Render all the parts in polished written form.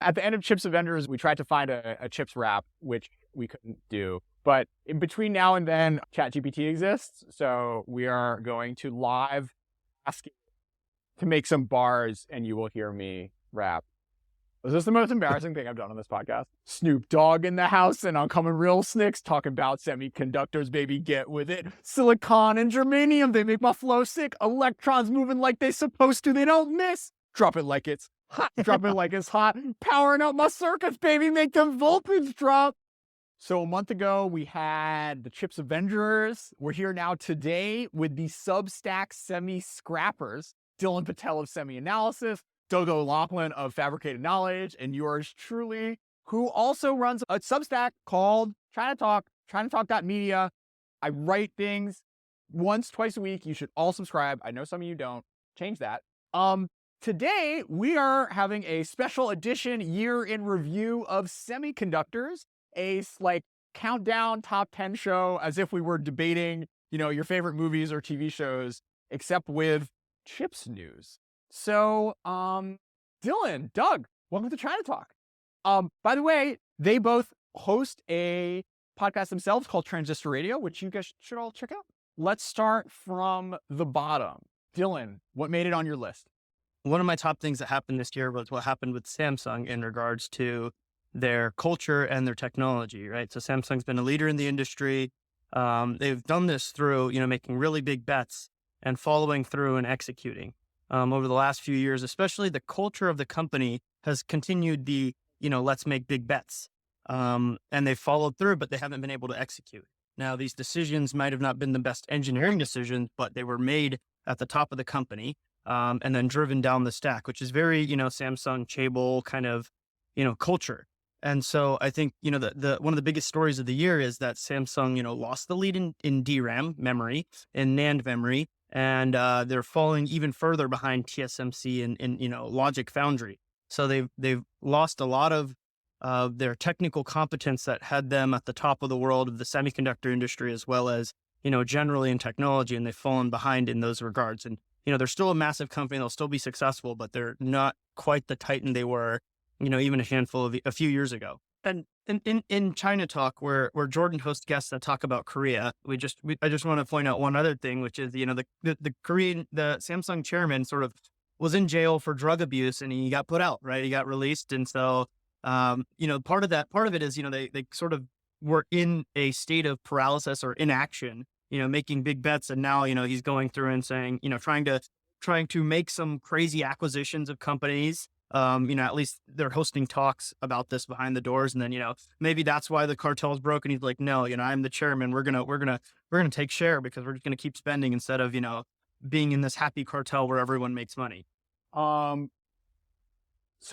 At the end of Chips Avengers, we tried to find a chips wrap, which we couldn't do. But in between now and then, ChatGPT exists. So we are going to live ask it to make some bars, and you will hear me rap. Was this the most embarrassing thing I've done on this podcast? Snoop Dogg in the house, and I'm coming real snicks, talking about semiconductors, baby, get with it. Silicon and germanium, they make my flow sick. Electrons moving like they supposed to, they don't miss. Drop it like it's hot, drop it like it's hot. Powering up my circuits, baby, make them voltage drop. So a month ago, we had the Chips Avengers. We're here now today with the Substack semi-scrappers. Dylan Patel of Semi-Analysis, Dodo Laughlin of Fabricated Knowledge, and yours truly, who also runs a Substack called China Talk, ChinaTalk.media. I write things once, twice a week. You should all subscribe. I know some of you don't. Change that. Today, we are having a special edition year in review of semiconductors, a countdown top 10 show as if we were debating, your favorite movies or TV shows, except with chips news. So, Dylan, Doug, welcome to China Talk. By the way, they both host a podcast themselves called Transistor Radio, which you guys should all check out. Let's start from the bottom. Dylan, what made it on your list? One of my top things that happened this year was what happened with Samsung in regards to their culture and their technology, right? So Samsung's been a leader in the industry. They've done this through, making really big bets and following through and executing. Over the last few years, especially the culture of the company has continued the, let's make big bets. And they've followed through, but they haven't been able to execute. Now, these decisions might have not been the best engineering decisions, but they were made at the top of the company and then driven down the stack, which is very, Samsung Chaebol kind of, culture. And so I think, the one of the biggest stories of the year is that Samsung, lost the lead in DRAM memory, in NAND memory, and they're falling even further behind TSMC in logic foundry. So they've lost a lot of their technical competence that had them at the top of the world of the semiconductor industry, as well as, generally in technology, and they've fallen behind in those regards. And, they're still a massive company, they'll still be successful, but they're not quite the titan they were, even a few years ago. And in China Talk, where Jordan hosts guests that talk about Korea, I just want to point out one other thing, which is, the Samsung chairman sort of was in jail for drug abuse and he got put out, right? He got released. And so, part of it is, they sort of were in a state of paralysis or inaction, making big bets. And now, he's going through and saying, trying to make some crazy acquisitions of companies. At least they're hosting talks about this behind the doors. And then, maybe that's why the cartel is broken. He's like, no, I'm the chairman. We're going to take share because we're just going to keep spending instead of, being in this happy cartel where everyone makes money. So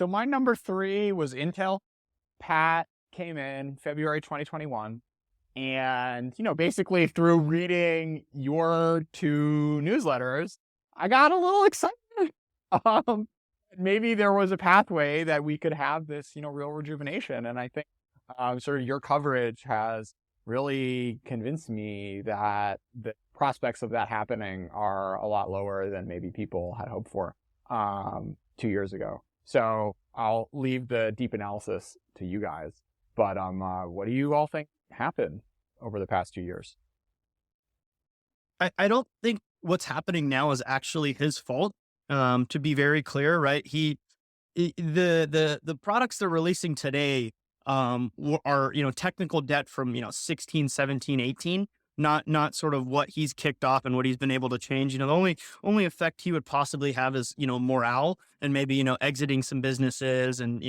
my number 3 was Intel. Pat came in February 2021. And, basically through reading your 2 newsletters, I got a little excited. Maybe there was a pathway that we could have this, real rejuvenation. And I think sort of your coverage has really convinced me that the prospects of that happening are a lot lower than maybe people had hoped for 2 years ago. So I'll leave the deep analysis to you guys. But what do you all think happened over the past 2 years? I don't think what's happening now is actually his fault. To be very clear, right? The products they're releasing today, are, technical debt from, 16, 17, 18, not sort of what he's kicked off and what he's been able to change. The only effect he would possibly have is, morale and maybe, exiting some businesses and,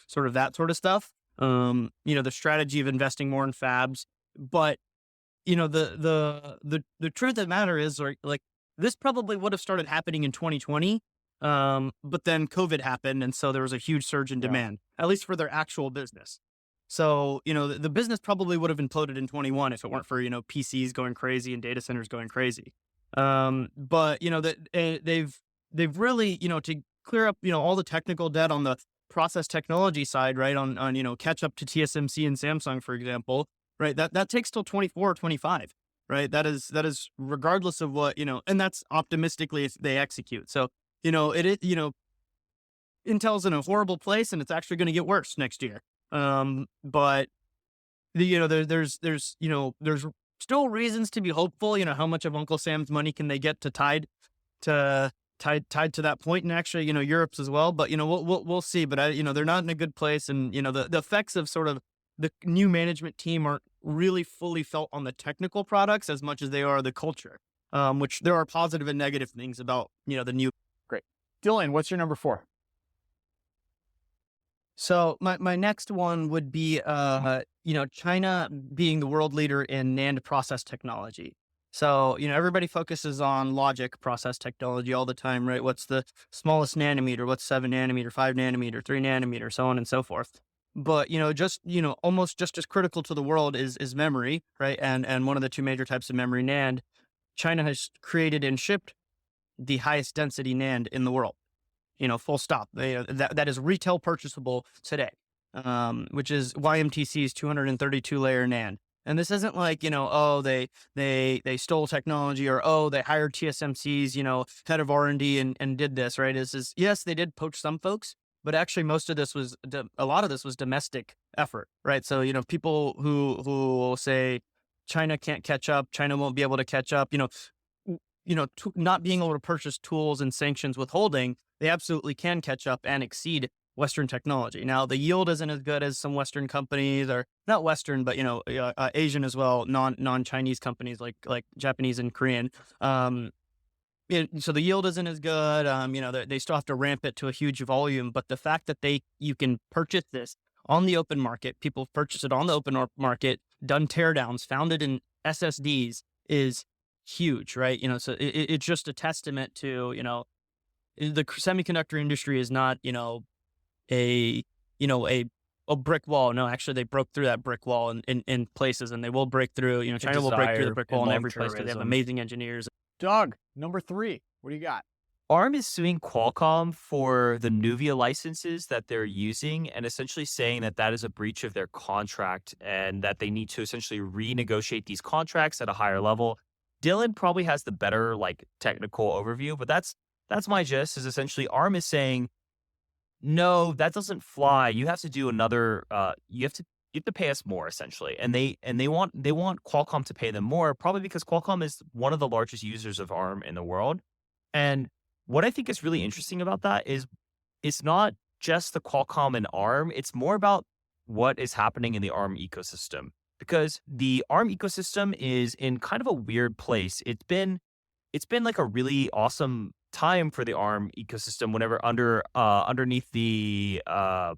sort of that sort of stuff. The strategy of investing more in fabs, but, the truth of the matter is like, this probably would have started happening in 2020, but then COVID happened. And so there was a huge surge in demand, at least for their actual business. So, the business probably would have imploded in 21 if it weren't for, PCs going crazy and data centers going crazy. But, they've really, to clear up, all the technical debt on the process technology side, right? On catch up to TSMC and Samsung, for example, right? That takes till 24 or 25. Right. That is regardless of what, and that's optimistically if they execute. So, it Intel's in a horrible place, and it's actually going to get worse next year. But there's still reasons to be hopeful. How much of Uncle Sam's money can they get to to tied to that point, and actually, Europe's as well. But we'll see. But they're not in a good place, and the effects of sort of the new management team aren't really fully felt on the technical products as much as they are the culture. Which there are positive and negative things about the new. Great. Dylan, what's your number 4? So my next one would be China being the world leader in NAND process technology. So everybody focuses on logic process technology all the time, right? What's the smallest nanometer? What's 7 nanometer, 5 nanometer, 3 nanometer, so on and so forth. But almost just as critical to the world is memory, right? And one of the two major types of memory, NAND. China has created and shipped the highest density NAND in the world. Full stop. That is retail purchasable today, which is YMTC's 232 layer NAND. And this isn't like, they stole technology, or, they hired TSMC's, head of R&D and did this, right? Yes, they did poach some folks, but actually a lot of this was domestic effort, right? So, people who will say China can't catch up, China won't be able to catch up, not being able to purchase tools and sanctions withholding, they absolutely can catch up and exceed Western technology. Now, the yield isn't as good as some Western companies, or not Western, but Asian as well, non-Chinese companies like Japanese and Korean. So the yield isn't as good. They still have to ramp it to a huge volume. But the fact that you can purchase this on the open market, people purchase it on the open market, done teardowns, found it in SSDs, is huge, right? So it's just a testament to the semiconductor industry is not a brick wall. No, actually, they broke through that brick wall in places, and they will break through. China will break through the brick wall in every place because they have amazing engineers. Doug, number 3. What do you got? ARM is suing Qualcomm for the Nuvia licenses that they're using, and essentially saying that that is a breach of their contract and that they need to essentially renegotiate these contracts at a higher level. Dylan probably has the better technical overview, but that's my gist. Is essentially ARM is saying, no, that doesn't fly. You have to do another. You have to pay us more, essentially, and they want Qualcomm to pay them more, probably because Qualcomm is one of the largest users of ARM in the world. And what I think is really interesting about that is it's not just the Qualcomm and ARM. It's more about what is happening in the ARM ecosystem, because the ARM ecosystem is in kind of a weird place. It's been like a really awesome time for the ARM ecosystem whenever underneath SoftBank,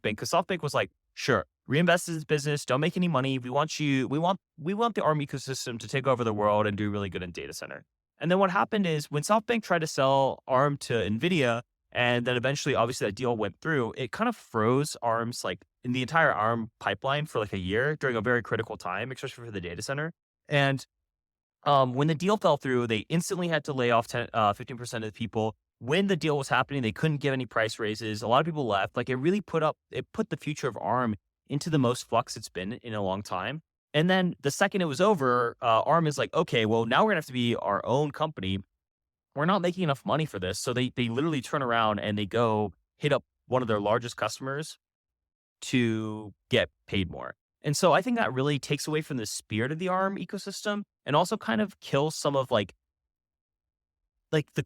because SoftBank was like, sure, reinvest in this business, don't make any money. We want the ARM ecosystem to take over the world and do really good in data center. And then what happened is when SoftBank tried to sell ARM to NVIDIA, and then eventually, obviously, that deal went through, it kind of froze ARM's in the entire ARM pipeline for a year during a very critical time, especially for the data center. And when the deal fell through, they instantly had to lay off 15% of the people. When the deal was happening, they couldn't give any price raises. A lot of people left. It really put the future of ARM into the most flux it's been in a long time. And then the second it was over, ARM is like, okay, well, now we're gonna have to be our own company. We're not making enough money for this. So they literally turn around and they go hit up one of their largest customers to get paid more. And so I think that really takes away from the spirit of the ARM ecosystem, and also kind of kills some of the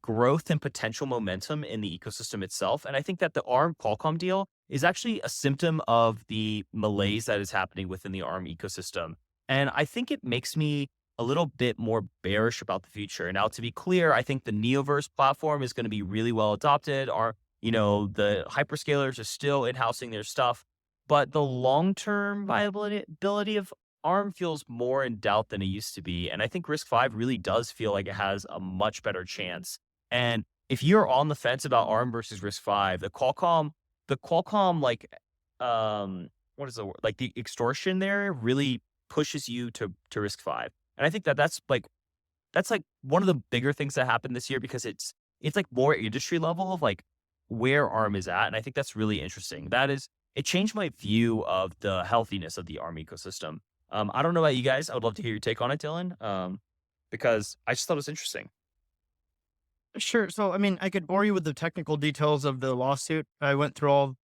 growth and potential momentum in the ecosystem itself. And I think that the ARM Qualcomm deal is actually a symptom of the malaise that is happening within the ARM ecosystem. And I think it makes me a little bit more bearish about the future. Now, to be clear, I think the Neoverse platform is going to be really well adopted. The hyperscalers are still in-housing their stuff, but the long-term viability of ARM feels more in doubt than it used to be. And I think Risc-V really does feel like it has a much better chance. And if you're on the fence about ARM versus Risc-V, the Qualcomm, what is the word? The extortion there really pushes you to Risc-V. And I think that's one of the bigger things that happened this year, because it's more industry level of where ARM is at. And I think that's really interesting. It changed my view of the healthiness of the ARM ecosystem. I don't know about you guys. I would love to hear your take on it, Dylan, because I just thought it was interesting. Sure. So, I mean, I could bore you with the technical details of the lawsuit. I went through all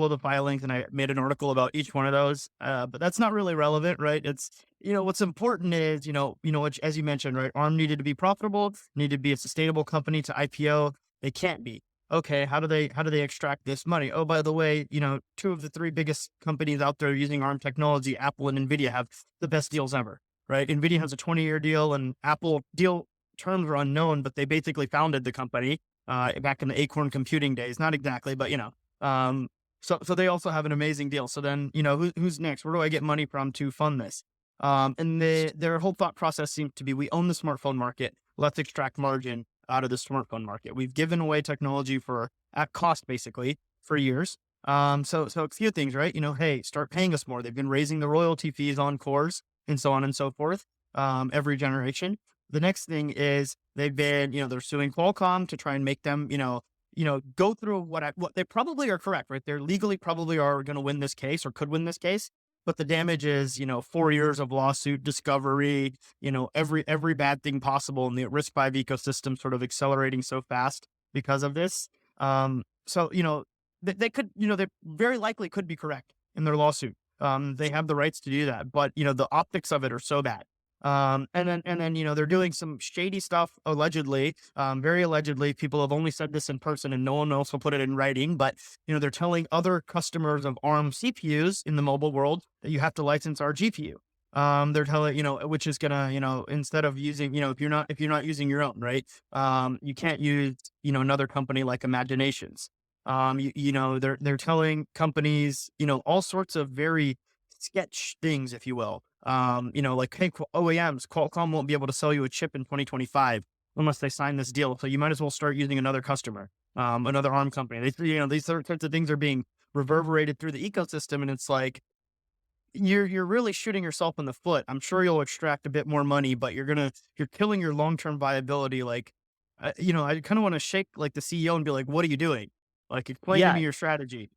of the filings and I made an article about each one of those. But that's not really relevant, right? It's, what's important is, which, as you mentioned, right? ARM needed to be profitable, needed to be a sustainable company to IPO. They can't be. Okay. How do they extract this money? Oh, by the way, two of the three biggest companies out there using ARM technology, Apple and Nvidia, have the best deals ever, right? Nvidia has a 20-year deal and Apple deal terms are unknown, but they basically founded the company back in the Acorn computing days. Not exactly, but so they also have an amazing deal. So then, who's next? Where do I get money from to fund this? And their whole thought process seems to be, we own the smartphone market. Let's extract margin out of the smartphone market. We've given away technology at cost, basically, for years. So a few things, right? Hey, start paying us more. They've been raising the royalty fees on cores and so on and so forth every generation. The next thing is they've been, they're suing Qualcomm to try and make them, go through what they probably are correct, right? They're legally probably are going to win this case or could win this case, but the damage is, 4 years of lawsuit discovery, every bad thing possible in the Risc-V ecosystem sort of accelerating so fast because of this. So, they could, they very likely could be correct in their lawsuit. They have the rights to do that, but, the optics of it are so bad. And then, they're doing some shady stuff, allegedly, very allegedly. People have only said this in person and no one else will put it in writing, but, they're telling other customers of ARM CPUs in the mobile world that you have to license our GPU. They're telling, which is gonna, instead of using, if you're not using your own, right? You can't use, another company like Imaginations. They're telling companies, all sorts of very sketch things, if you will. Like, hey, OEMs, Qualcomm won't be able to sell you a chip in 2025 unless they sign this deal. So you might as well start using another customer, another ARM company. These sorts of things are being reverberated through the ecosystem. And it's like, you're really shooting yourself in the foot. I'm sure you'll extract a bit more money, but you're killing your long-term viability. Like, I kind of want to shake like the CEO and be like, what are you doing? Like, explain to Yeah, me your strategy.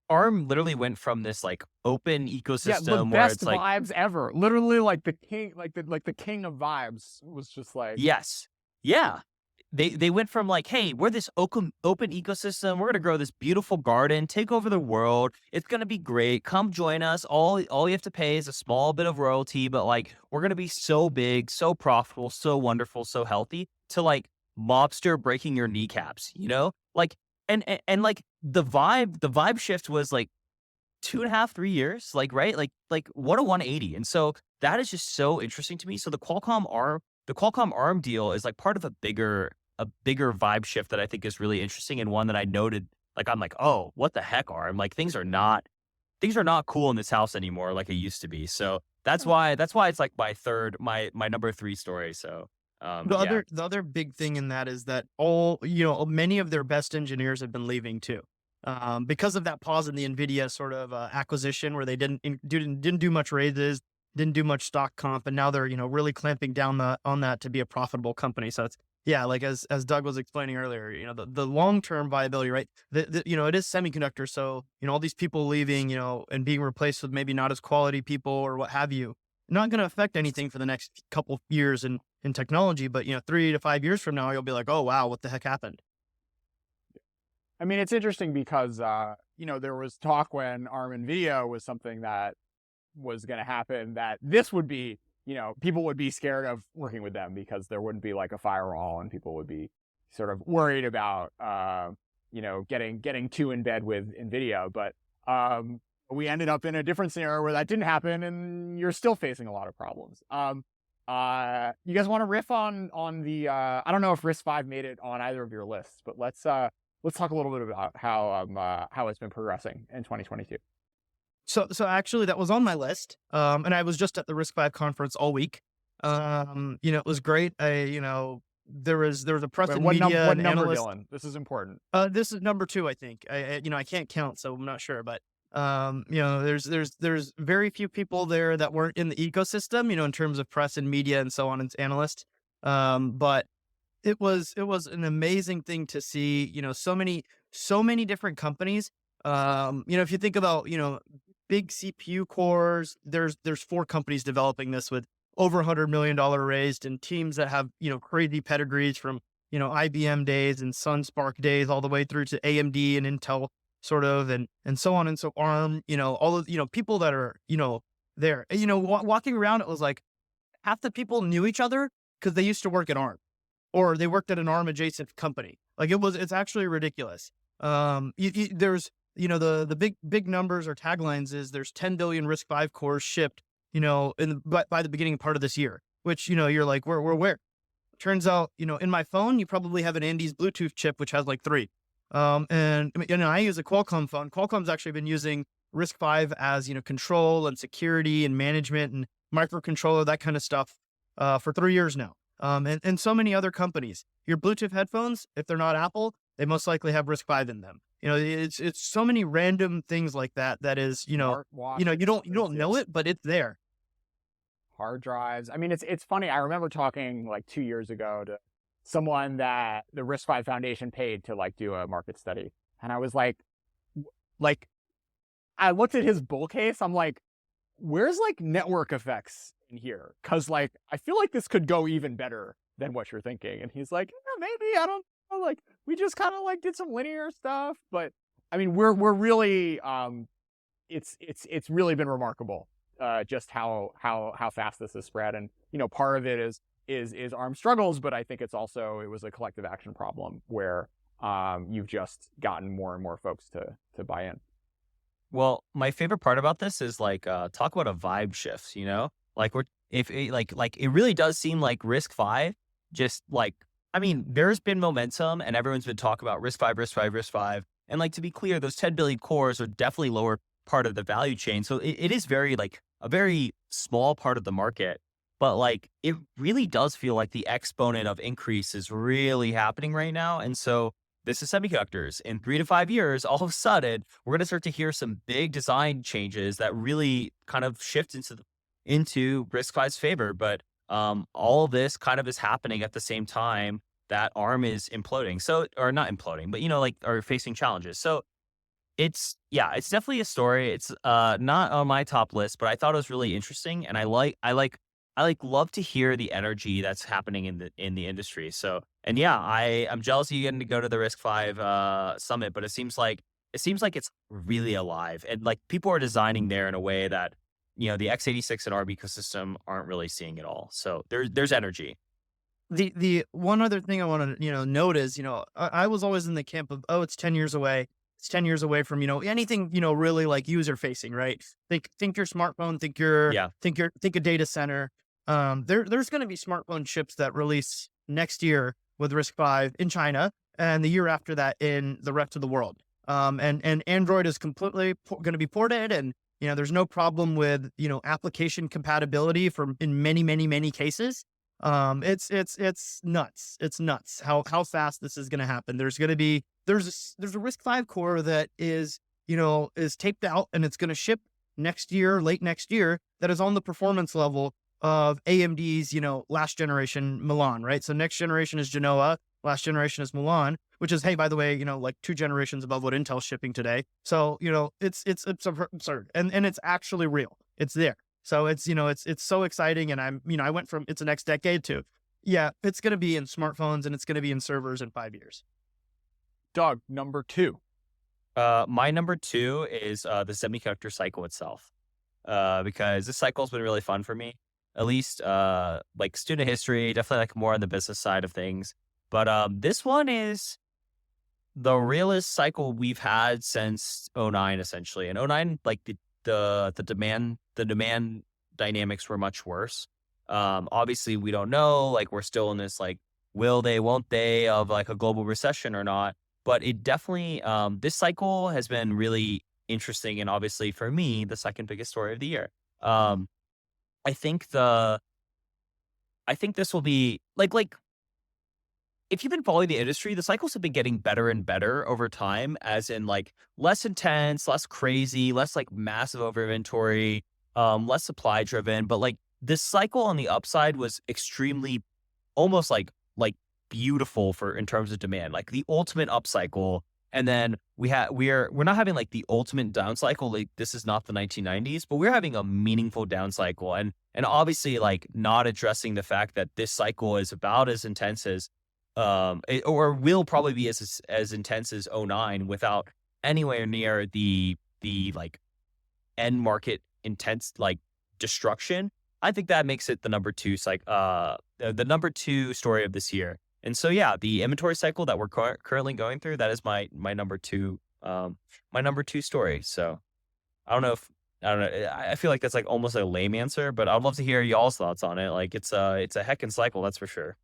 ARM literally went from this like open Yeah, the ecosystem where best it's like, vibes ever. Literally, like the king, like the king of vibes was just like, yes, yeah. They went from like, hey, we're this open ecosystem. We're gonna grow this beautiful garden, take over the world. It's gonna be great. Come join us. All you have to pay is a small bit of royalty, but like we're gonna be so big, so profitable, so wonderful, so healthy. To like mobster breaking your kneecaps, like and like the vibe shift was like 2.5, 3 years, like, right? Like what a 180. And so that is just so interesting to me. So the Qualcomm ARM deal is like part of a bigger vibe shift that I think is really interesting and one that I noted. Like, I'm like, oh, what the heck, ARM? Like things are not cool in this house anymore like it used to be. So that's why it's like my number three story. So yeah. The other big thing in that is that many of their best engineers have been leaving too. Because of that pause in the Nvidia sort of acquisition where they didn't do much raises, didn't do much stock comp, and now they're really clamping down on that to be a profitable company. So it's like as Doug was explaining earlier, the long term viability, right? It is semiconductors, so all these people leaving, and being replaced with maybe not as quality people or what have you, not going to affect anything for the next couple years in technology. But 3 to 5 years from now, you'll be like, oh wow, what the heck happened? I mean, it's interesting because there was talk when ARM and Nvidia was something that was going to happen that this would be, people would be scared of working with them because there wouldn't be like a firewall and people would be sort of worried about, getting too in bed with Nvidia. But we ended up in a different scenario where that didn't happen and you're still facing a lot of problems. You guys want to riff on the, I don't know if Risc-V made it on either of your lists, but let's talk a little bit about how it's been progressing in 2022. So actually that was on my list. And I was just at the Risc-V conference all week. It was great. There was a press and media What and number, analyst. Dylan? This is important. This is number 2, I think. I can't count, so I'm not sure, but there's very few people there that weren't in the ecosystem, in terms of press and media and so on and analyst. But it was an amazing thing to see, so many different companies. If you think about, big CPU cores, there's 4 companies developing this with over $100 million raised and teams that have, crazy pedigrees from IBM days and SunSpark days all the way through to AMD and Intel sort of, and so on. And so ARM, all of, people that are, there, walking around, it was like half the people knew each other because they used to work at ARM or they worked at an ARM adjacent company. Like it's actually ridiculous. There's, the big numbers or taglines is there's 10 billion Risc-V cores shipped, by the beginning part of this year, which, you're like, where? Turns out, in my phone, you probably have an Andes Bluetooth chip, which has like 3. And I use a Qualcomm phone. Qualcomm's actually been using Risc-V as, control and security and management and microcontroller, that kind of stuff, for 3 years now. And so many other companies. Your Bluetooth headphones, if they're not Apple, they most likely have Risc-V in them. It's so many random things like that. That is, you don't know it, but it's there. Hard drives. I mean, it's funny. I remember talking like 2 years ago to someone that the Risc-V Foundation paid to like do a market study, and I was like, I looked at his bull case. I'm like, where's like network effects in here? Because like I feel like this could go even better than what you're thinking. And he's like, maybe, I don't know. Like we just kind of like did some linear stuff, but I mean, we're really it's really been remarkable. Just how fast this has spread, and part of it is ARM struggles, but I think it was a collective action problem where you've just gotten more and more folks to buy in. Well, my favorite part about this is like talk about a vibe shift, like if it, like it really does seem like Risc-V just like, I mean, there's been momentum and everyone's been talking about Risc-V, and like to be clear, those 10 billion cores are definitely lower part of the value chain, so it is very like a very small part of the market, but like it really does feel like the exponent of increase is really happening right now. And so this is semiconductors. In 3 to 5 years, all of a sudden, we're going to start to hear some big design changes that really kind of shift into Risc-V's favor. But all of this kind of is happening at the same time that ARM is imploding. So, or not imploding, but like are facing challenges. So it's definitely a story. It's not on my top list, but I thought it was really interesting, and I love to hear the energy that's happening in the industry. So, and yeah, I'm jealous of you getting to go to the Risc-V summit, but it seems like it's really alive, and like people are designing there in a way that the x86 and ARM ecosystem aren't really seeing at all. So there's energy. The one other thing I want to note is I was always in the camp of, it's 10 years away. It's 10 years away from, anything, really like user facing, right? Think your smartphone, think a data center. There's going to be smartphone chips that release next year with Risc-V in China and the year after that in the rest of the world. And Android is completely going to be ported, and, there's no problem with, application compatibility in many, many, many cases. It's nuts. It's nuts how fast this is going to happen. There's a Risc-V core that is taped out, and it's going to ship next year, late next year, that is on the performance level of AMD's, last generation Milan, right? So next generation is Genoa, last generation is Milan, which is, hey, by the way, like 2 generations above what Intel's shipping today. So, it's absurd, and it's actually real. It's there. So it's so exciting. And I went from it's the next decade to, it's going to be in smartphones and it's going to be in servers in 5 years. Doug, number 2. My number 2 is the semiconductor cycle itself, because this cycle has been really fun for me. At least like student history, definitely like more on the business side of things. But this one is the realest cycle we've had since 2009, essentially. In 2009, like the demand dynamics were much worse. Obviously, we don't know. Like we're still in this like will they, won't they of like a global recession or not. But it definitely, this cycle has been really interesting, and obviously for me, the second biggest story of the year. I think this will be like if you've been following the industry, the cycles have been getting better and better over time, as in like less intense, less crazy, less like massive over inventory, less supply driven. But like this cycle on the upside was extremely, almost like beautiful in terms of demand, like the ultimate upcycle. And then we're not having like the ultimate down cycle. Like this is not the 1990s, but we're having a meaningful down cycle, and obviously like not addressing the fact that this cycle is about as intense as or will probably be as intense as '09 without anywhere near the like end market intense like destruction. I think that makes it the number two the number two story of this year. And so yeah, the inventory cycle that we're currently going through, that is my number two my number two story. So I don't know if I don't know. I feel like that's like almost a lame answer, but I'd love to hear y'all's thoughts on it. Like it's a heckin' cycle, that's for sure.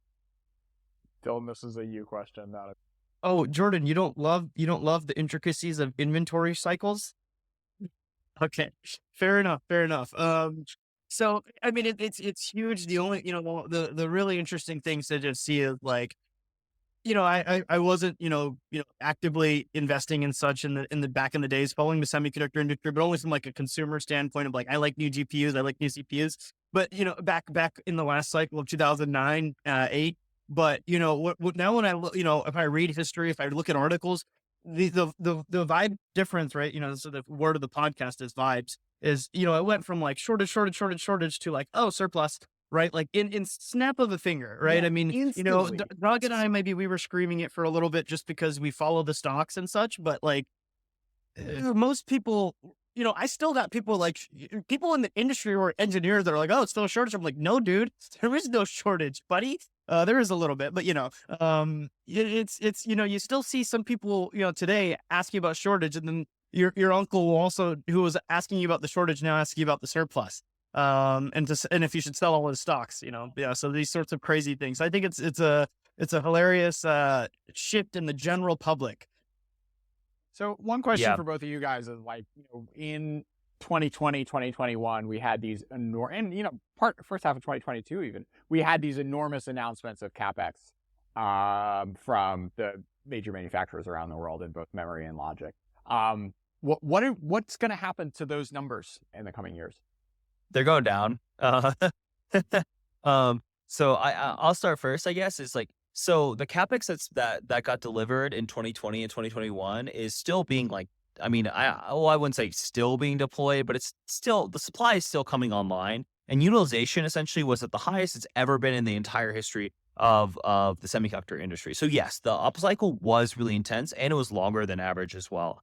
Dylan, this is a you question, not a. Oh, Jordan, you don't love the intricacies of inventory cycles? Okay, fair enough, fair enough. So I mean, it's huge. The only, the really interesting things to just see is like, I wasn't, actively investing in such in the back in the days following the semiconductor industry, but only from like a consumer standpoint of like, I like new GPUs, I like new CPUs. But, back in the last cycle of 2009, 8. But, what now when I look, if I read history, if I look at articles, the vibe difference, right? So the word of the podcast is vibes, is, it went from like shortage to like, oh, surplus, right? Like in snap of a finger, right? Yeah, I mean, instantly. Doug and I, maybe we were screaming it for a little bit just because we follow the stocks and such, but like most people, I still got people like people in the industry who are engineers that are like, oh, it's still a shortage. I'm like, no, dude, there is no shortage, buddy. There is a little bit, but it's you still see some people, today asking about shortage, and then your uncle will also, who was asking you about the shortage, now asking you about the surplus. And if you should sell all his stocks, yeah. So these sorts of crazy things. I think it's a hilarious shift in the general public. So one question Yeah. for both of you guys is like, in 2020, 2021, we had these and first half of 2022 even, we had these enormous announcements of capex from the major manufacturers around the world in both memory and logic. What's going to happen to those numbers in the coming years? They're going down. So I'll start first, I guess. It's like, so the capex that got delivered in 2020 and 2021 is still being like, I mean, I wouldn't say still being deployed, but it's still, the supply is still coming online, and utilization essentially was at the highest it's ever been in the entire history of the semiconductor industry. So yes, the upcycle was really intense, and it was longer than average as well.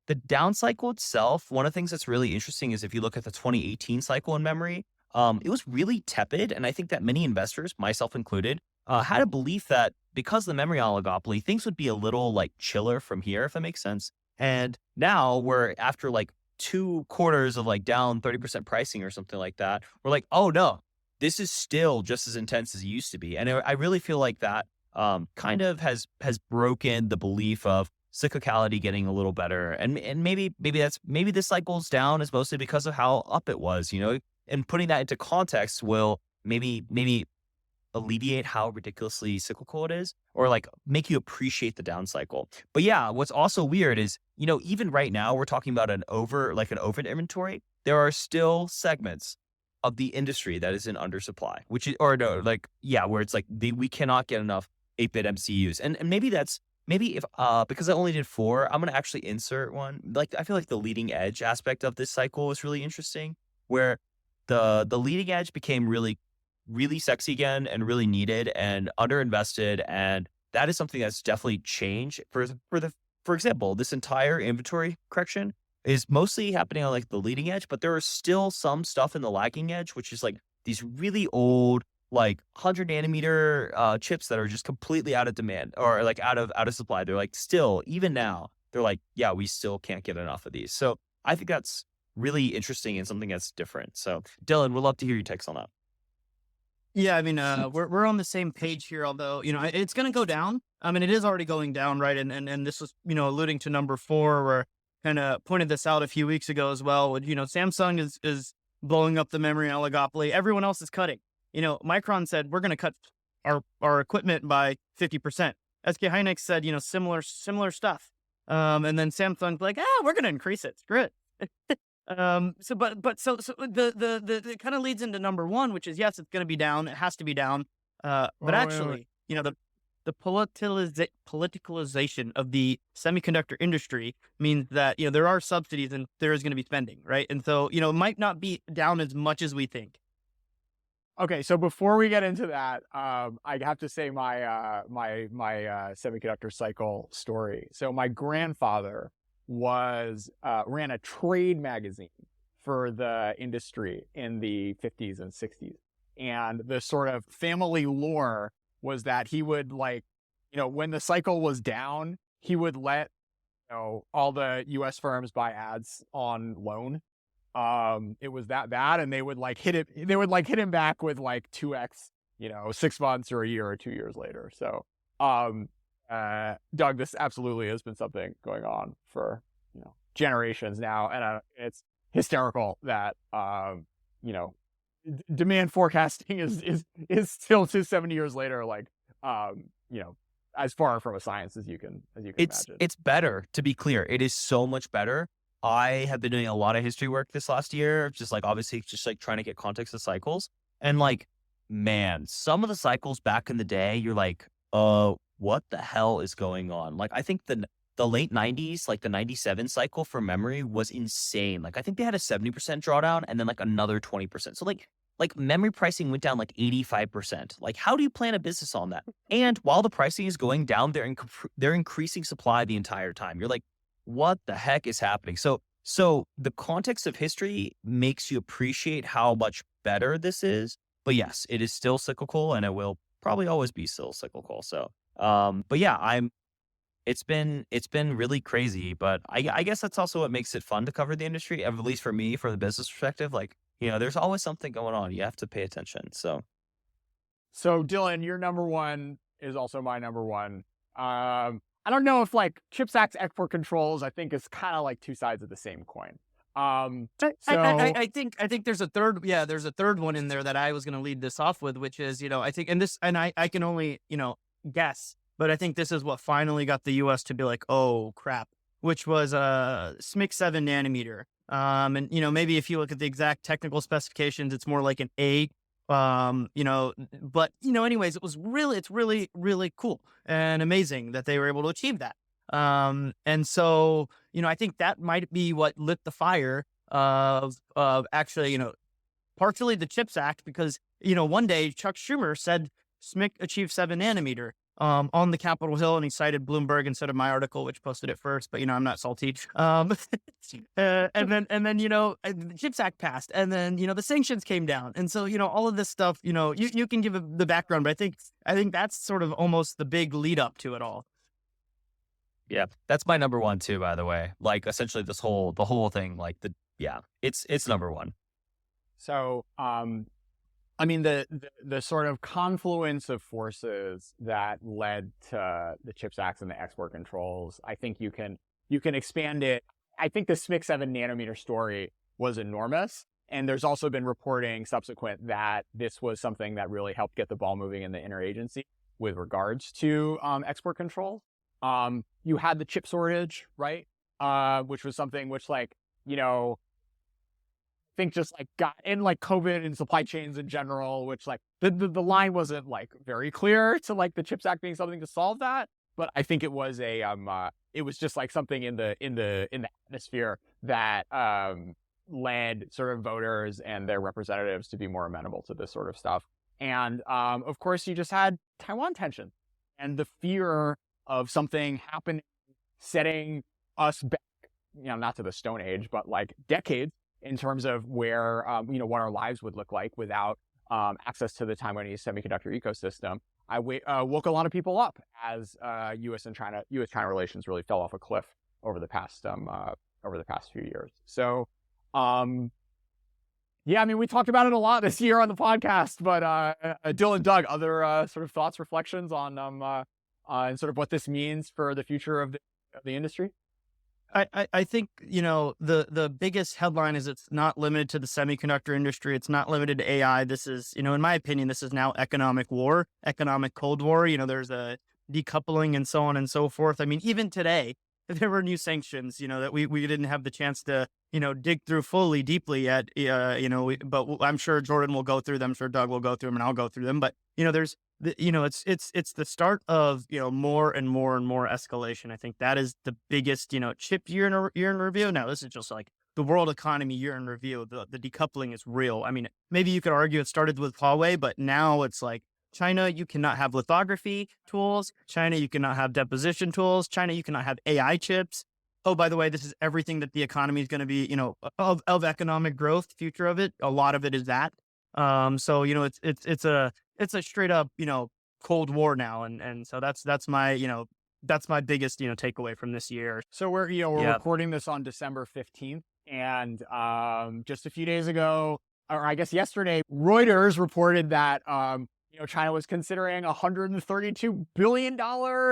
The down cycle itself, one of the things that's really interesting is if you look at the 2018 cycle in memory, it was really tepid. And I think that many investors, myself included, had a belief that because of the memory oligopoly, things would be a little like chiller from here, if that makes sense. And now we're after like 2 quarters of like down 30% pricing or something like that. We're like, oh no, this is still just as intense as it used to be. And I really feel like that kind of has broken the belief of cyclicality getting a little better. And maybe this cycle's down is mostly because of how up it was, and putting that into context will maybe alleviate how ridiculously cyclical it is, or like make you appreciate the down cycle. But yeah, what's also weird is, even right now we're talking about an over inventory. There are still segments of the industry that is in undersupply, which is, or no, like, yeah, where it's like we cannot get enough 8-bit MCUs. And maybe if, because I only did 4, I'm going to actually insert one. Like, I feel like the leading edge aspect of this cycle is really interesting, where the leading edge became really, really sexy again and really needed and underinvested. And that is something that's definitely changed for example, this entire inventory correction is mostly happening on like the leading edge, but there is still some stuff in the lagging edge, which is like these really old, like 100 nanometer chips that are just completely out of demand, or like out of supply. They're like, still, even now, they're like, yeah, we still can't get enough of these. So I think that's really interesting and something that's different. So Dylan, we'd love to hear your takes on that. Yeah, I mean, we're on the same page here, although, it's going to go down. I mean, it is already going down, right? And this was, alluding to number 4, where kind of pointed this out a few weeks ago as well. Samsung is blowing up the memory oligopoly. Everyone else is cutting. Micron said, we're going to cut our equipment by 50%. SK Hynix said, similar stuff. And then Samsung's like, we're going to increase it. Screw it. So the it kind of leads into number 1, which is, yes, it's going to be down. It has to be down. But actually, the politicalization of the semiconductor industry means that, there are subsidies and there is going to be spending, right? And so, it might not be down as much as we think. Okay, so before we get into that, I have to say my semiconductor cycle story. So my grandfather ran a trade magazine for the industry in the 50s and 60s, and the sort of family lore was that he would, like, when the cycle was down, he would let all the U.S. firms buy ads on loan. It was that bad, and they would like hit it. They would like hit him back with like 2x, 6 months or a year or 2 years later. So, Doug, this absolutely has been something going on for generations now, and it's hysterical that demand forecasting is still 70 years later, like as far from a science as you can imagine. It's better, to be clear. It is so much better. I have been doing a lot of history work this last year, just like obviously just like trying to get context of cycles. And like, man, some of the cycles back in the day, you're like, what the hell is going on? Like, I think the late 90s, like the 97 cycle for memory was insane. Like, I think they had a 70% drawdown and then like another 20%. So like memory pricing went down like 85%. Like, how do you plan a business on that? And while the pricing is going down, they're increasing supply the entire time. You're like, what the heck is happening? So the context of history makes you appreciate how much better this is. But yes, it is still cyclical, and it will probably always be still cyclical. So, but yeah, it's been really crazy. But I guess that's also what makes it fun to cover the industry, at least for me, for the business perspective. Like, there's always something going on. You have to pay attention. So Dylan, your number one is also my number one. I don't know if like CHIPS Act export controls, I think, is kind of like two sides of the same coin. I think there's a third. Yeah, there's a third one in there that I was going to lead this off with, which is, I think, I can only, guess, but I think this is what finally got the U.S. to be like, oh crap, which was SMIC 7 nanometer. And maybe if you look at the exact technical specifications, it's more like an A. But anyways, it's really, really cool and amazing that they were able to achieve that. And so, I think that might be what lit the fire of actually, partially the CHIPS Act, because, one day Chuck Schumer said SMIC achieved 7 nanometer. On the Capitol Hill, and he cited Bloomberg instead of my article, which posted it first. But I'm not salty. And then the CHIPS Act passed, and then the sanctions came down, and so all of this stuff. You can give the background, but I think that's sort of almost the big lead up to it all. yeah, that's my number one too, by the way. Like, essentially the whole thing, like it's number one. So, I mean, the sort of confluence of forces that led to the CHIPS Act and the export controls, I think you can expand it. I think the SMIC 7 nanometer story was enormous, and there's also been reporting subsequent that this was something that really helped get the ball moving in the interagency with regards to export control. You had the chip shortage, right? Which was something which, like, think just like got in like COVID and supply chains in general, which like the line wasn't like very clear to like the CHIPS Act being something to solve that. But I think it was it was just like something in the atmosphere that led sort of voters and their representatives to be more amenable to this sort of stuff. And of course, you just had Taiwan tension and the fear of something happening, setting us back, not to the Stone Age, but like decades, in terms of where, what our lives would look like without access to the Taiwanese semiconductor ecosystem. I woke a lot of people up as U.S. China relations really fell off a cliff over the past few years. So, yeah, I mean, we talked about it a lot this year on the podcast. But Dylan, Doug, other sort of thoughts, reflections on sort of what this means for the future of the industry? I think, the biggest headline is it's not limited to the semiconductor industry. It's not limited to AI. This is, in my opinion, this is now economic war, economic Cold War. There's a decoupling and so on and so forth. I mean, even today, there were new sanctions, that we didn't have the chance to, dig through fully, deeply yet, but I'm sure Jordan will go through them. I'm sure Doug will go through them, and I'll go through them. But, there's, it's the start of, more and more and more escalation. I think that is the biggest, chip year in review. Now, this is just like the world economy year in review, the decoupling is real. I mean, maybe you could argue it started with Huawei, but now it's like China, you cannot have lithography tools. China, you cannot have deposition tools. China, you cannot have AI chips. Oh, by the way, this is everything that the economy is going to be, of economic growth, future of it. A lot of it is that. So, it's a straight up, Cold War now. And so that's my biggest, takeaway from this year. So we're Yeah. recording this on December 15th, and just a few days ago, or I guess yesterday, Reuters reported that China was considering a $132 billion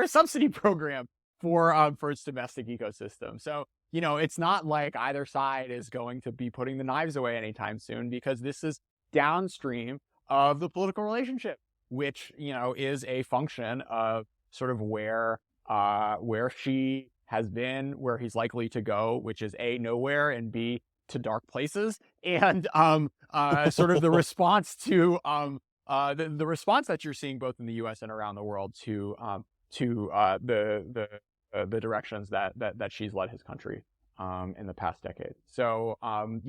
subsidy program for its domestic ecosystem. So it's not like either side is going to be putting the knives away anytime soon, because this is downstream of the political relationship, which is a function of sort of where Xi has been, where he's likely to go, which is A, nowhere, and B, to dark places, and sort of the response to the response that you're seeing both in the U.S. and around the world to the directions that Xi's led his country in the past decade. So I'm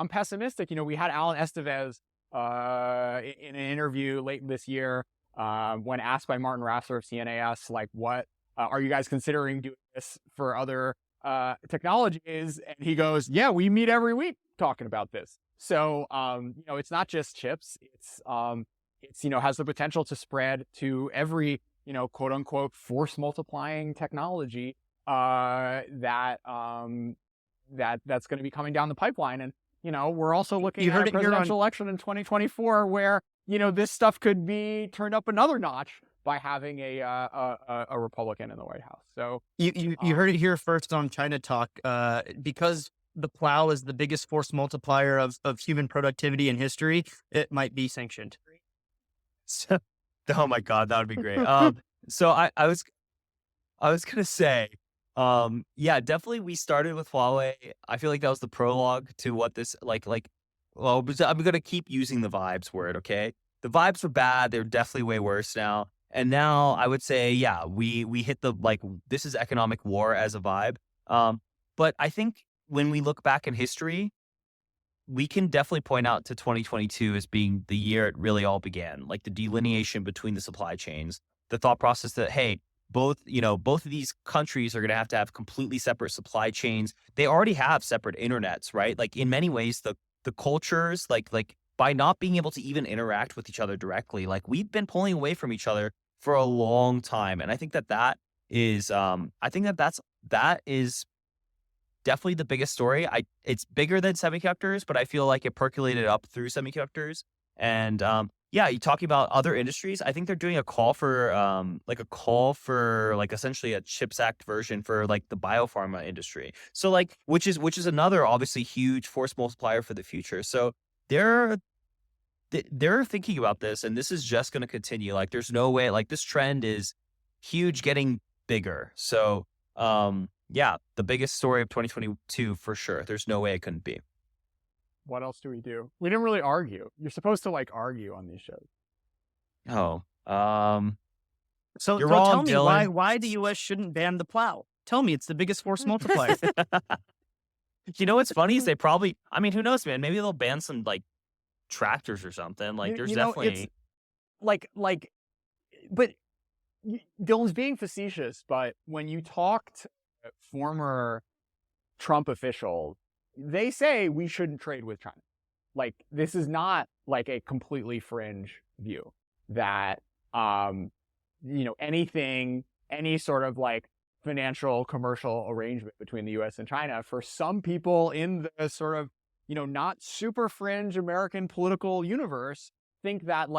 pessimistic. We had Alan Estevez in an interview late this year when asked by Martin Rasser of CNAS, like, what are you guys considering doing this for other technologies? And he goes, yeah, we meet every week talking about this. So it's not just chips. It's has the potential to spread to every quote unquote force multiplying technology that's going to be coming down the pipeline. And we're also looking at a presidential election in 2024 where this stuff could be turned up another notch by having a Republican in the White House. So you heard it here first on China Talk, because the plow is the biggest force multiplier of human productivity in history. It might be sanctioned. So, oh my God, that would be great. So I was gonna say, yeah, definitely we started with Huawei. I feel like that was the prologue to what this well, I'm gonna keep using the vibes word, okay? The vibes were bad, they're definitely way worse now. And now I would say, yeah, we hit the this is economic war as a vibe. But I think when we look back in history, we can definitely point out to 2022 as being the year it really all began, like the delineation between the supply chains, the thought process that, hey, both of these countries are going to have completely separate supply chains. They already have separate internets, right? Like in many ways, the cultures, like by not being able to even interact with each other directly, like we've been pulling away from each other for a long time. And I think that is that is definitely the biggest story. It's bigger than semiconductors, but I feel like it percolated up through semiconductors. And yeah, you talking about other industries. I think they're doing a call for essentially a CHIPS Act version for like the biopharma industry. So which is another obviously huge force multiplier for the future. So they're thinking about this, and this is just going to continue. Like there's no way. Like this trend is huge, getting bigger. So yeah, the biggest story of 2022 for sure. There's no way it couldn't be. What else do we do? We didn't really argue. You're supposed to argue on these shows. Oh, so you're tell wrong, me Dylan. why the U.S. shouldn't ban the plow. Tell me it's the biggest force multiplier. What's funny is they probably, I mean, who knows, man? Maybe they'll ban some tractors or something. There's definitely but Dylan's being facetious, but when you talk to former Trump officials, they say we shouldn't trade with China. This is not a completely fringe view that, any sort of financial commercial arrangement between the U.S. and China, for some people in the sort of, not super fringe American political universe, think that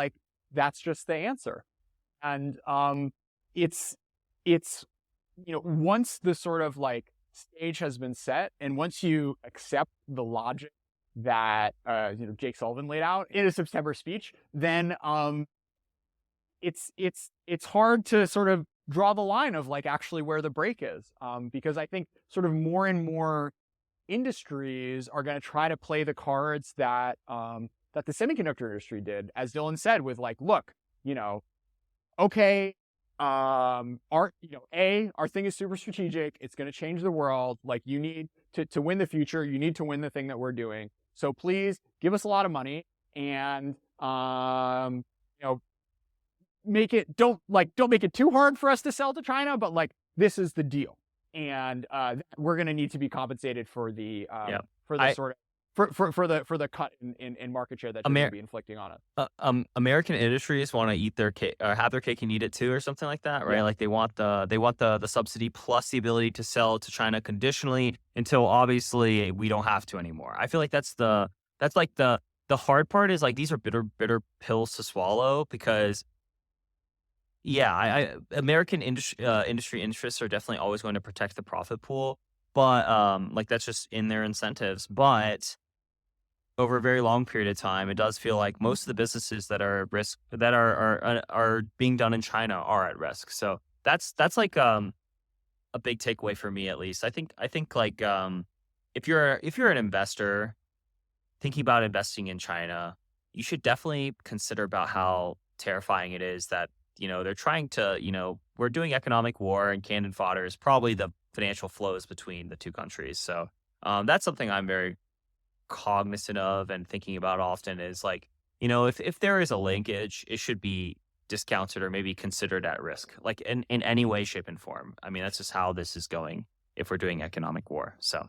that's just the answer. And it's once the sort of stage has been set, and once you accept the logic that Jake Sullivan laid out in his September speech, then it's hard to sort of draw the line of actually where the break is, because I think sort of more and more industries are going to try to play the cards that the semiconductor industry did, as Dylan said, with look, okay, our thing is super strategic. It's going to change the world. You need to win the future, you need to win the thing that we're doing. So please give us a lot of money and don't make it too hard for us to sell to China, but like this is the deal, and we're going to need to be compensated for the for the cut in market share that you're going to be inflicting on us. American industries want to eat their cake or have their cake and eat it too, or something like that, right? Yeah. Like they want the subsidy plus the ability to sell to China conditionally until obviously we don't have to anymore. I feel like that's like the hard part is like these are bitter pills to swallow because American industry interests are definitely always going to protect the profit pool, but like that's just in their incentives. But over a very long period of time, it does feel like most of the businesses that are at risk that are being done in China are at risk. So that's like a big takeaway for me, at least. I think like if you're an investor thinking about investing in China, you should definitely consider about how terrifying it is that they're trying to we're doing economic war, and cannon fodder is probably the financial flows between the two countries. So that's something I'm very cognizant of and thinking about often is like, if there is a linkage, it should be discounted or maybe considered at risk, like in any way, shape, and form. I mean, that's just how this is going if we're doing economic war. So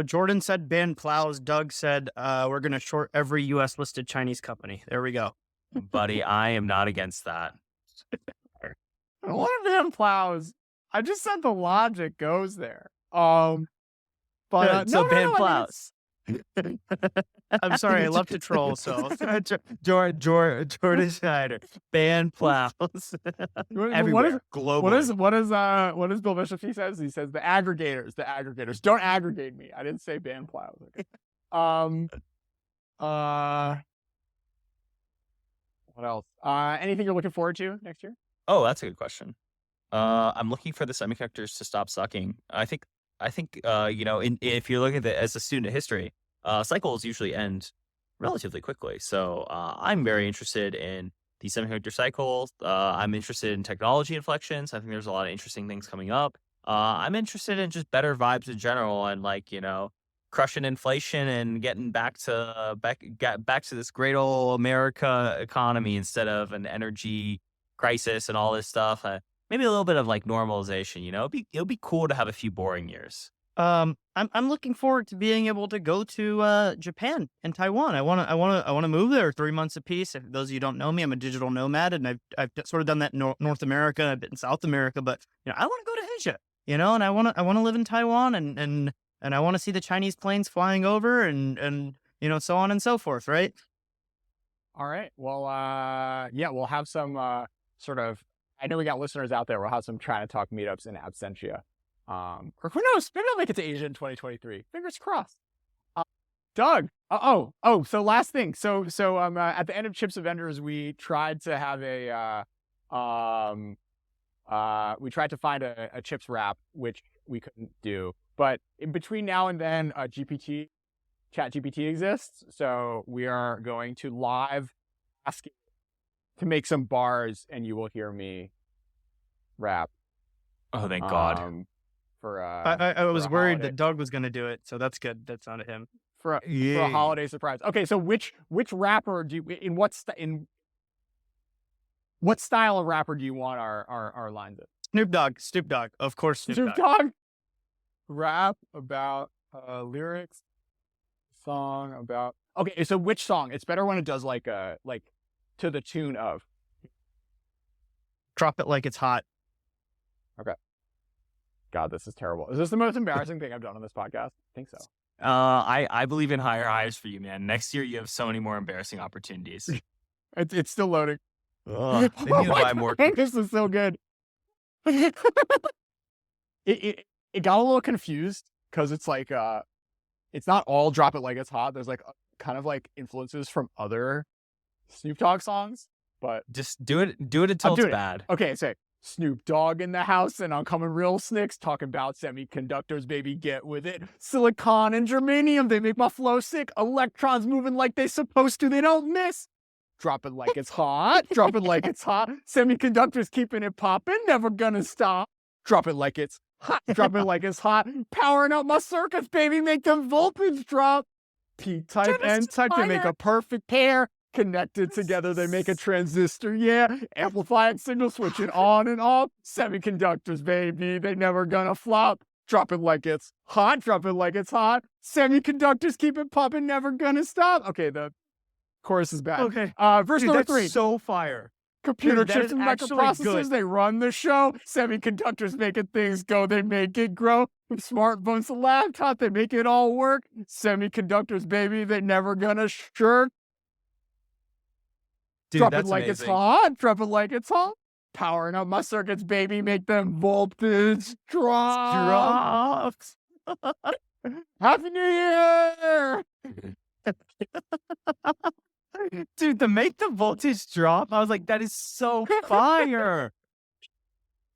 Jordan said ban plows. Doug said we're going to short every U.S. listed Chinese company. There we go. Buddy, I am not against that. What a ban plows. I just said the logic goes there. But ban plows. I'm sorry, I love to troll. So Jordan Schneider, ban plows. Everywhere. Globally. What is Bill Bishop? He says the aggregators. Don't aggregate me. I didn't say ban plows. Okay. What else? Anything you're looking forward to next year? Oh, that's a good question. I'm looking for the semiconductors to stop sucking. I think if you look at it as a student of history, cycles usually end relatively quickly. So I'm very interested in the semiconductor cycle. I'm interested in technology inflections. I think there's a lot of interesting things coming up. I'm interested in just better vibes in general and like, crushing inflation and getting back to this great old America economy instead of an energy crisis and all this stuff. Maybe a little bit of like normalization, it'll be cool to have a few boring years. I'm looking forward to being able to go to Japan and Taiwan. I want to move there 3 months apiece. If those of you who don't know me, I'm a digital nomad, and I've sort of done that in North America. I've been in South America, but I want to go to Asia, and I want to live in Taiwan, and I want to see the Chinese planes flying over, and so on and so forth, right? All right. Well, we'll have some sort of. I know we got listeners out there. We'll have some China Talk meetups in absentia. Or who knows? Maybe I'll make it to Asia in 2023. Fingers crossed. Doug. So last thing. So at the end of Chips of Vendors, we tried to have we tried to find a chips wrap, which we couldn't do. But in between now and then, ChatGPT exists. So we are going to live ask it to make some bars, and you will hear me rap. Oh, thank God. I was worried that Doug was going to do it, so that's good. That's not him. For a holiday surprise. Okay, so which rapper do you in what style of rapper do you want our lines in? Snoop Dogg, of course. Snoop Dogg. Rap about lyrics, song about. Okay, so which song? It's better when it does like to the tune of. Drop It Like It's Hot. Okay. God, this is terrible. Is this the most embarrassing thing I've done on this podcast? I think so. I believe in higher highs for you, man. Next year, you have so many more embarrassing opportunities. It's still loading. They need to buy more. This is so good. It got a little confused because it's like it's not all Drop It Like It's Hot. There's like kind of like influences from other Snoop Dogg songs, but just do it until it's bad. Okay, say Snoop Dogg in the house, and I'm coming real snicks, talking about semiconductors, baby, get with it. Silicon and germanium, they make my flow sick. Electrons moving like they supposed to, they don't miss. Drop it like it's hot, drop it like it's hot. Semiconductors keeping it popping, never gonna stop. Drop it like it's hot, drop it like it's hot. Powering up my circuits, baby, make them voltage drop. P-type, N-type, they make a perfect pair. Connected together, they make a transistor, yeah. Amplifying signal, switching on and off. Semiconductors, baby, they never gonna flop. Drop it like it's hot, drop it like it's hot. Semiconductors keep it popping, never gonna stop. Okay, the chorus is bad. Okay. Verse Dude, number that's 3. so fire. Computer Dude, that chips is and actually microprocessors, good. they run the show. Semiconductors making things go, they make it grow. From smartphones to laptop, they make it all work. Semiconductors, baby, they never gonna shirk. Dude, Drop it that's like it's amazing. hot, drop it like it's hot. Powering up my circuits, baby, make them voltage drop. Drops. Happy New Year! Dude, to make the voltage drop, I was like, that is so fire.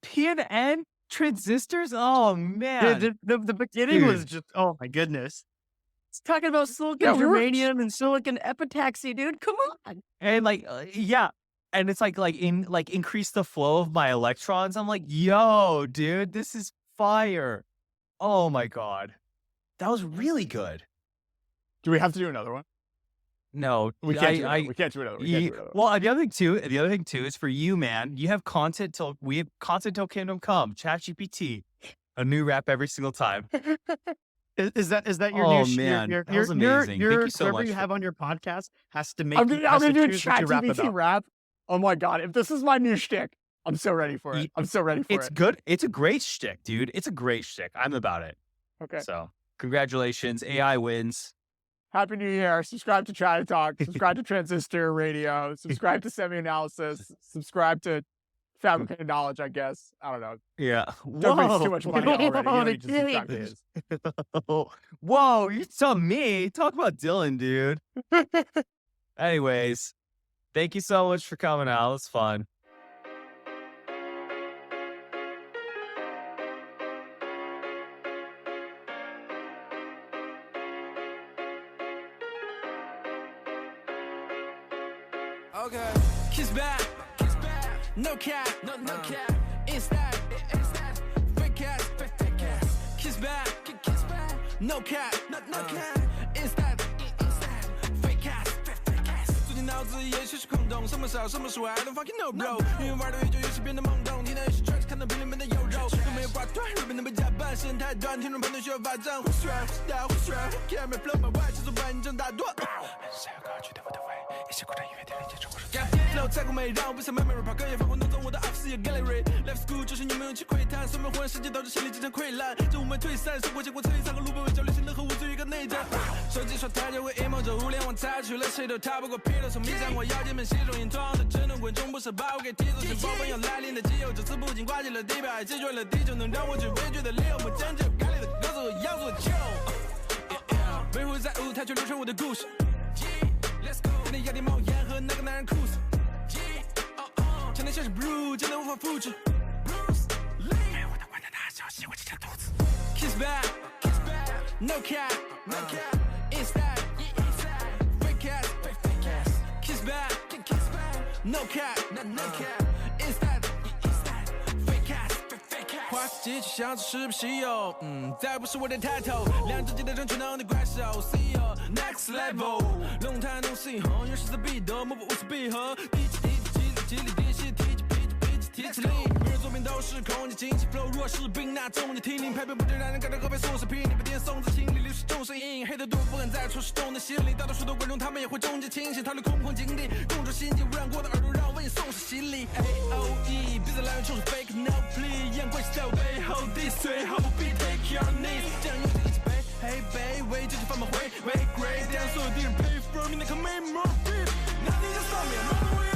P&N transistors? Oh, man. Dude, the beginning was Dude. just, oh my goodness. It's talking about silicon Yeah, we were- germanium and silicon epitaxy, dude. Come on. And like, yeah. And it's like increase the flow of my electrons. I'm like, yo, dude, this is fire. Oh my God. That was really good. Do we have to do another one? No, We can't do another one. We can't do another one. We can't do another one. well, the other thing too is for you, man. You have content till Kingdom Come. ChatGPT, a new rap every single time. Is that your Oh, new sh- man, your, that was your, amazing. your, Thank you so whoever much you for- have on your podcast has to make I'm you gonna has to do a choose what you rap ChatGPT about. rap. Oh my God, if this is my new shtick, I'm so ready for it. I'm so ready for It's it. good. It's a great shtick, dude. It's a great shtick. I'm about it. Okay. So congratulations. AI wins. Happy New Year. Subscribe to Try to Talk. Subscribe to Transistor Radio. Subscribe to Semi Analysis. Subscribe to Fabricated Knowledge, I guess. I don't know. Yeah. Don't waste too much money already. You don't need to subscribe to his. Whoa, you're telling me. Talk about Dylan, dude. Anyways, thank you so much for coming out. It was fun. Okay, kiss back, no cap, no cap. It's that, fake ass, kiss back, no cap, no cap. It's that, fake ass. 最近脑子也许是空洞，什么少，什么是I don't fucking know, bro。因为玩的越久，越是变得懵懂。听到有些 tracks，看到屏里面的有肉，有没有挂断？日本能被加班，时间太短，听众朋友需要发展。胡说，大胡说 ，camera blow my way，制作班正大多。谁有歌曲对我的胃？一些古典音乐天天接触我是。flow 太过美，让我不想 memory，跑歌也放活动中我的 office 有 gallery。Left school 就是你们勇气窥探，所有混世界导致心理经常溃烂，这我们退散，生活结果摧残和路本为焦虑，心的和无罪一个内战。手机刷太久为 emo， 这互联网采取了谁都逃不过纰漏，从迷上我腰间本系中隐装的真正滚中不是把我给踢走，是爆发要来临的基友，这次不仅挂进了地表，还击坠了地球，能让我去畏惧的理由，我将就该里的歌词要做旧。维护在舞台去流传我的故事。跟你压低帽檐和那个男人酷似，强烈像是 blue， 真的无法复制。没有我的管他大小，喜欢这张肚子。Kiss back, no cap, it's that, fake ass. Kiss back, no cap, it's that, fake ass. 花机器箱子是不稀有，再不是我的 title， 两只鸡蛋争全能的怪兽 ，See you next level， 龙潭东西红，原始的必斗，莫不无此闭合，提起力，提起力，每人作品都是空气清晰 flow， 若是病那重你听令，拍片不止让人感到喝杯送是拼，你被电送至情里流失众生阴，黑的多不敢再戳实动的心灵，大多数的观众他们也会终结清醒，逃离空旷境地，公主心境污染过的耳朵，让我为你送上洗礼。AOE， 别再来源冲是 fake no plea， 眼光是在我背后 diss， 最好不必 take your knees， 这样用力一起背，嘿背，为这些饭碗回 great， 让所有敌人 pay for me， 那可没 more beef， 那你就上面，